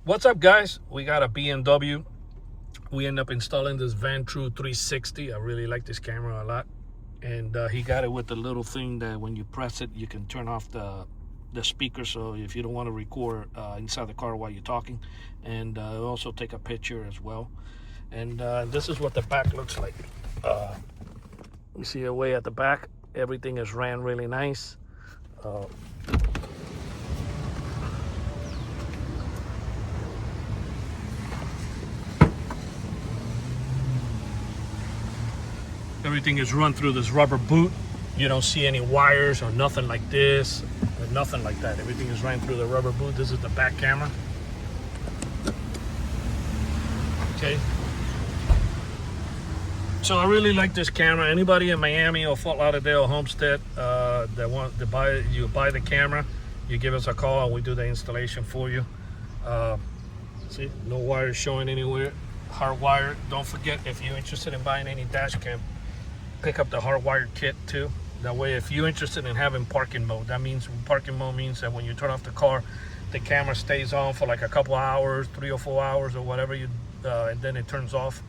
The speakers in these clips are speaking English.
What's up, guys? We got a BMW. We end up installing this Vantrue 360. I really like this camera a lot. And he got it with the little thing that when you press it, you can turn off the speaker. So if you don't want to record inside the car while you're talking, and also take a picture as well. And this is what the back looks like. You see away at the back, everything is ran really nice. Everything is run through this rubber boot. You don't see any wires or nothing like this, or nothing like that. Everything is ran through the rubber boot. This is the back camera. Okay. So I really like this camera. Anybody in Miami or Fort Lauderdale, Homestead, that want to buy the camera, you give us a call and we do the installation for you. See, no wires showing anywhere. Hardwired. Don't forget, if you're interested in buying any dash cam, pick up the hardwired kit too. That way, if you're interested in having parking mode, that means parking mode means that when you turn off the car, the camera stays on for like a couple hours, 3 or 4 hours or whatever, and then it turns off.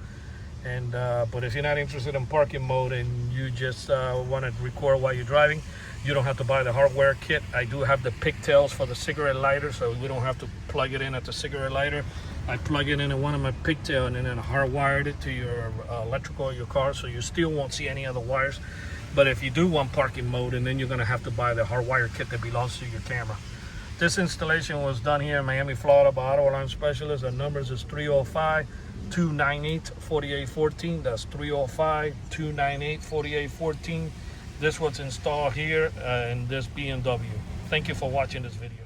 And but if you're not interested in parking mode and you just want to record while you're driving, you don't have to buy the hardware kit. I do have the pigtails for the cigarette lighter, so we don't have to plug it in at the cigarette lighter. I plug it into one of my pigtail and then I hardwired it to your electrical of your car, so you still won't see any other wires. But if you do want parking mode, and then you're going to have to buy the hardwired kit that belongs to your camera. This installation was done here in Miami, Florida by Auto Alarm Specialist. The numbers is 305-298-4814. That's 305-298-4814. This was installed here in this BMW. Thank you for watching this video.